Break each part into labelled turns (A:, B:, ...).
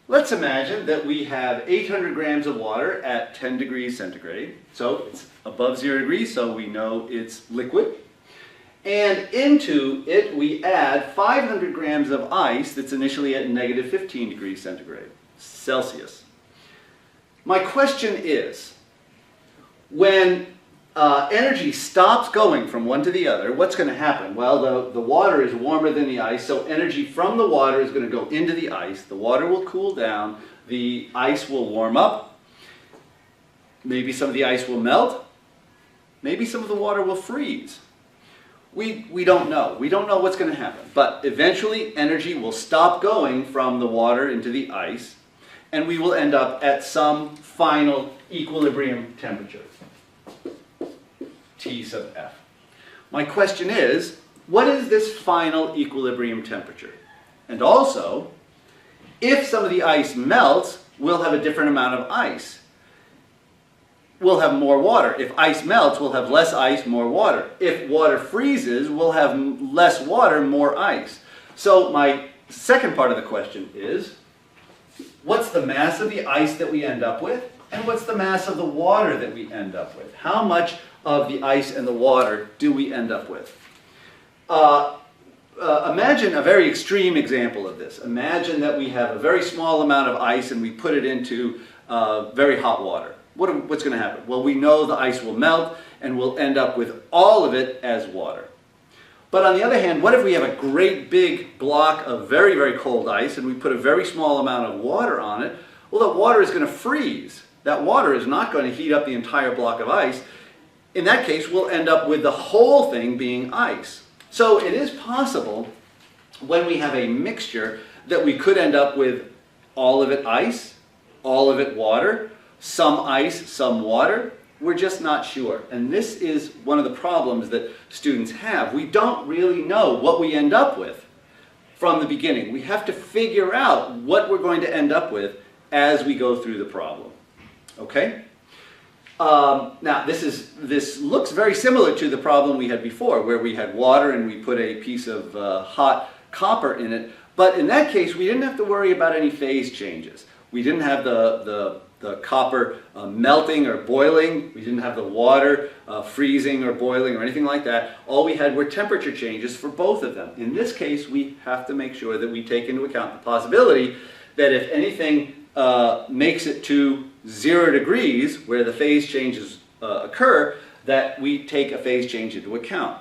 A: Let's imagine that we have 800 grams of water at 10 degrees centigrade. So it's above 0 degrees, so we know it's liquid. And into it we add 500 grams of ice that's initially at negative 15 degrees centigrade, Celsius. My question is, when energy stops going from one to the other, what's going to happen? Well, the water is warmer than the ice, so energy from the water is going to go into the ice. The water will cool down, the ice will warm up, maybe some of the ice will melt, maybe some of the water will freeze. We don't know. We don't know what's going to happen. But eventually energy will stop going from the water into the ice, and we will end up at some final equilibrium temperature, T sub F. My question is, what is this final equilibrium temperature? And also, if some of the ice melts, we'll have a different amount of ice. We'll have more water. If ice melts, we'll have less ice, more water. If water freezes, we'll have less water, more ice. So my second part of the question is, what's the mass of the ice that we end up with? And what's the mass of the water that we end up with? How much of the ice and the water do we end up with? Imagine a very extreme example of this. Imagine that we have a very small amount of ice and we put it into very hot water. What's going to happen? Well, we know the ice will melt and we'll end up with all of it as water. But on the other hand, what if we have a great big block of very, very cold ice and we put a very small amount of water on it? Well, that water is going to freeze. That water is not going to heat up the entire block of ice. In that case, we'll end up with the whole thing being ice. So it is possible when we have a mixture that we could end up with all of it ice, all of it water, some ice, some water. We're just not sure. And this is one of the problems that students have. We don't really know what we end up with from the beginning. We have to figure out what we're going to end up with as we go through the problem. Okay? Now, this looks very similar to the problem we had before, where we had water and we put a piece of hot copper in it. But in that case, we didn't have to worry about any phase changes. We didn't have the copper melting or boiling. We didn't have the water freezing or boiling or anything like that. All we had were temperature changes for both of them. In this case, we have to make sure that we take into account the possibility that if anything makes it to 0 degrees, where the phase changes occur, that we take a phase change into account.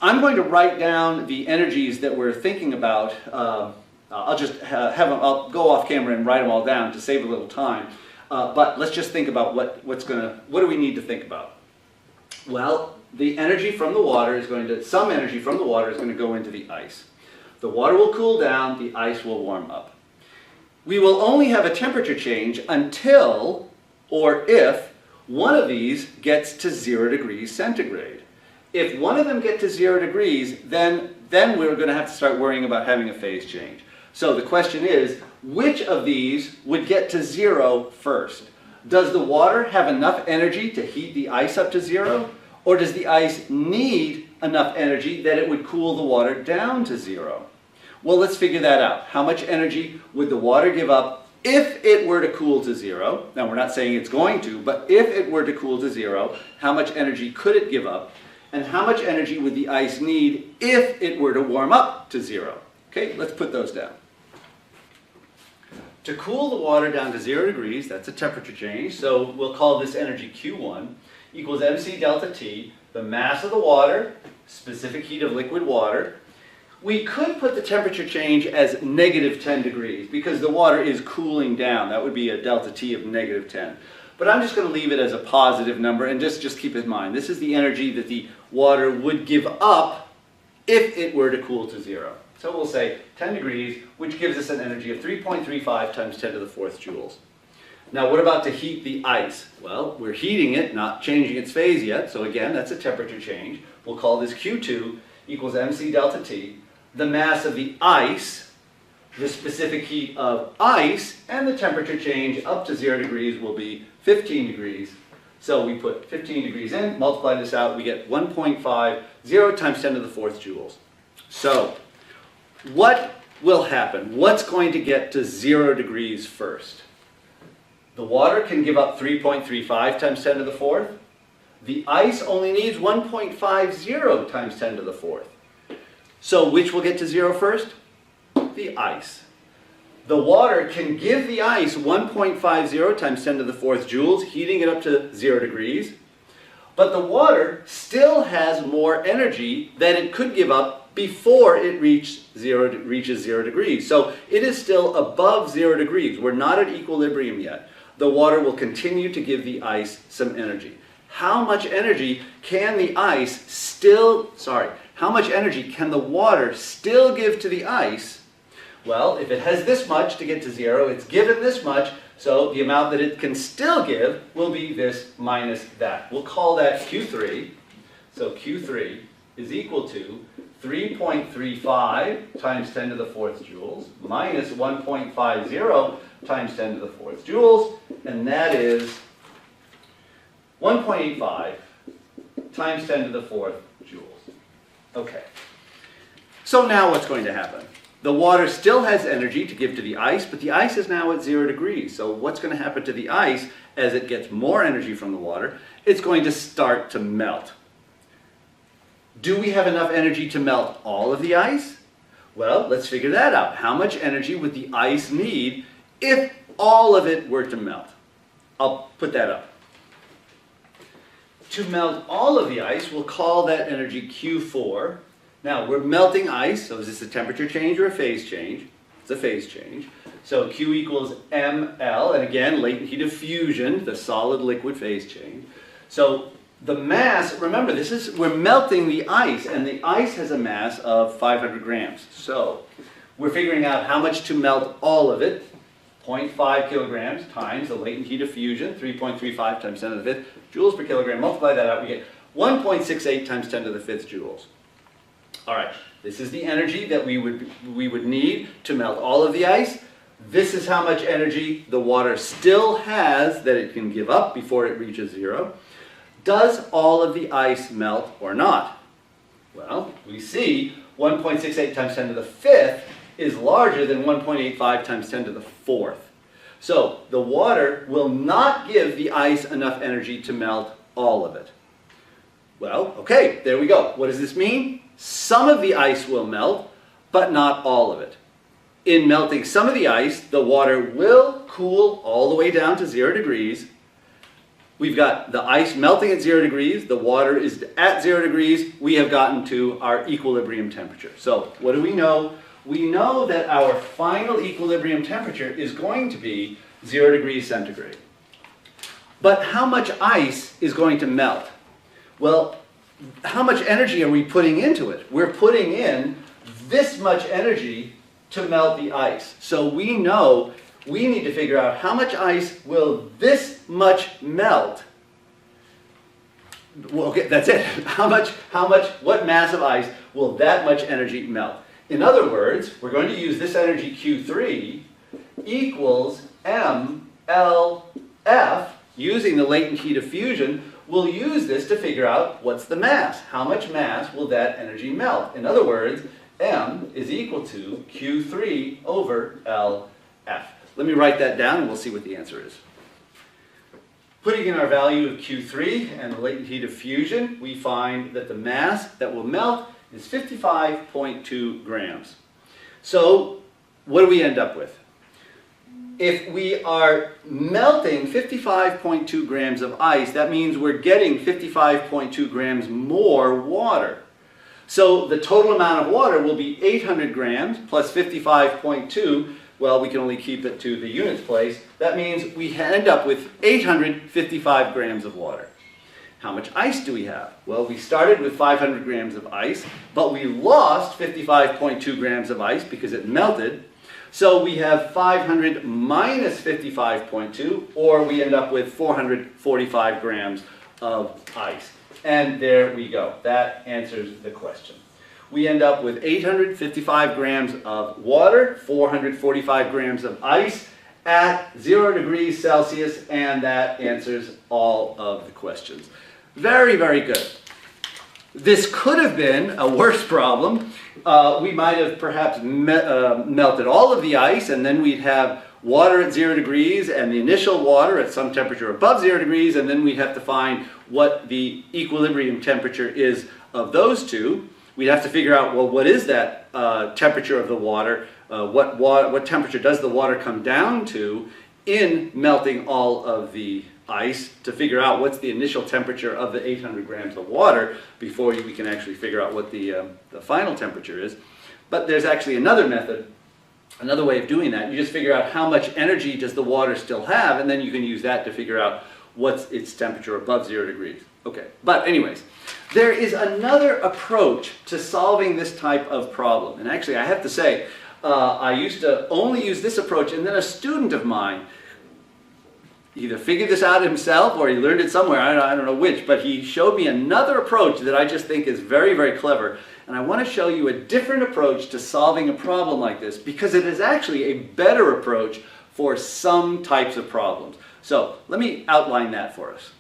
A: I'm going to write down the energies that we're thinking about. I'll go off camera and write them all down to save a little time. But let's just think about what do we need to think about? Well, the energy from the water is some energy from the water is going to go into the ice. The water will cool down, the ice will warm up. We will only have a temperature change until, or if, one of these gets to 0 degrees centigrade. If one of them gets to 0 degrees, then we're going to have to start worrying about having a phase change. So the question is, which of these would get to 0 first? Does the water have enough energy to heat the ice up to 0? Or does the ice need enough energy that it would cool the water down to 0? Well, let's figure that out. How much energy would the water give up if it were to cool to 0? Now, we're not saying it's going to, but if it were to cool to 0, how much energy could it give up? And how much energy would the ice need if it were to warm up to 0? Okay, let's put those down. To cool the water down to 0 degrees, that's a temperature change, so we'll call this energy Q1, equals mc delta T, the mass of the water, specific heat of liquid water. We could put the temperature change as negative 10 degrees because the water is cooling down. That would be a delta T of negative 10. But I'm just going to leave it as a positive number, and just keep in mind, this is the energy that the water would give up if it were to cool to 0. So we'll say 10 degrees, which gives us an energy of 3.35 times 10 to the 4th joules. Now, what about to heat the ice? Well, we're heating it, not changing its phase yet, so again, that's a temperature change. We'll call this Q2 equals mc delta T, the mass of the ice, the specific heat of ice, and the temperature change up to 0 degrees will be 15 degrees. So we put 15 degrees in, multiply this out, we get 1.50 times 10 to the 4th joules. So, what will happen? What's going to get to 0 degrees first? The water can give up 3.35 times 10 to the fourth. The ice only needs 1.50 times 10 to the fourth. So which will get to 0 first? The ice. The water can give the ice 1.50 times 10 to the fourth joules, heating it up to 0 degrees. But the water still has more energy than it could give up before it reaches 0 degrees. So it is still above 0 degrees. We're not at equilibrium yet. The water will continue to give the ice some energy. How much energy can the water still give to the ice? Well, if it has this much to get to 0, it's given this much, so the amount that it can still give will be this minus that. We'll call that Q3. So Q3 is equal to 3.35 times 10 to the fourth joules minus 1.50 times 10 to the fourth joules, and that is 1.85 times 10 to the fourth joules. Okay. So now what's going to happen? The water still has energy to give to the ice, but the ice is now at 0 degrees. So what's going to happen to the ice as it gets more energy from the water? It's going to start to melt. Do we have enough energy to melt all of the ice? Well, let's figure that out. How much energy would the ice need if all of it were to melt? I'll put that up. To melt all of the ice, we'll call that energy Q4. Now, we're melting ice, so is this a temperature change or a phase change? It's a phase change. So Q equals mL, and again, latent heat of fusion, the solid-liquid phase change. So the mass, remember, we're melting the ice, and the ice has a mass of 500 grams. So we're figuring out how much to melt all of it. 0.5 kilograms times the latent heat of fusion, 3.35 times 10 to the fifth joules per kilogram. Multiply that out, we get 1.68 times 10 to the fifth joules. All right, this is the energy that we would need to melt all of the ice. This is how much energy the water still has that it can give up before it reaches 0. Does all of the ice melt or not? Well, we see 1.68 times 10 to the fifth is larger than 1.85 times 10 to the fourth. So the water will not give the ice enough energy to melt all of it. Well, okay, there we go. What does this mean? Some of the ice will melt, but not all of it. In melting some of the ice, the water will cool all the way down to 0 degrees. We've got the ice melting at 0 degrees, the water is at 0 degrees, we have gotten to our equilibrium temperature. So what do we know? We know that our final equilibrium temperature is going to be 0 degrees centigrade. But how much ice is going to melt? Well, how much energy are we putting into it? We're putting in this much energy to melt the ice. So we know we need to figure out how much ice will this much melt. Well, okay, that's it. What mass of ice will that much energy melt? In other words, we're going to use this energy Q3 equals mLF, using the latent heat of fusion. We'll use this to figure out what's the mass. How much mass will that energy melt? In other words, M is equal to Q3 over LF. Let me write that down and we'll see what the answer is. Putting in our value of Q3 and the latent heat of fusion, we find that the mass that will melt is 55.2 grams. So what do we end up with? If we are melting 55.2 grams of ice, that means we're getting 55.2 grams more water. So the total amount of water will be 800 grams plus 55.2. Well, we can only keep it to the units place. That means we end up with 855 grams of water. How much ice do we have? Well, we started with 500 grams of ice, but we lost 55.2 grams of ice because it melted. So we have 500 minus 55.2, or we end up with 445 grams of ice. And there we go. That answers the question. We end up with 855 grams of water, 445 grams of ice at 0 degrees Celsius, and that answers all of the questions. Very, very good. This could have been a worse problem. We might have perhaps melted all of the ice, and then we'd have water at 0 degrees and the initial water at some temperature above 0 degrees, and then we'd have to find what the equilibrium temperature is of those two. We'd have to figure out, well, what is that temperature of the water? What temperature does the water come down to in melting all of the ice, to figure out what's the initial temperature of the 800 grams of water before we can actually figure out what the final temperature is. But there's actually another method, another way of doing that. You just figure out how much energy does the water still have, and then you can use that to figure out what's its temperature above 0 degrees. Okay, but anyways, there is another approach to solving this type of problem. And actually, I have to say, I used to only use this approach, and then a student of mine either figured this out himself or he learned it somewhere, I don't know which, but he showed me another approach that I just think is very, very clever. And I want to show you a different approach to solving a problem like this, because it is actually a better approach for some types of problems. So let me outline that for us.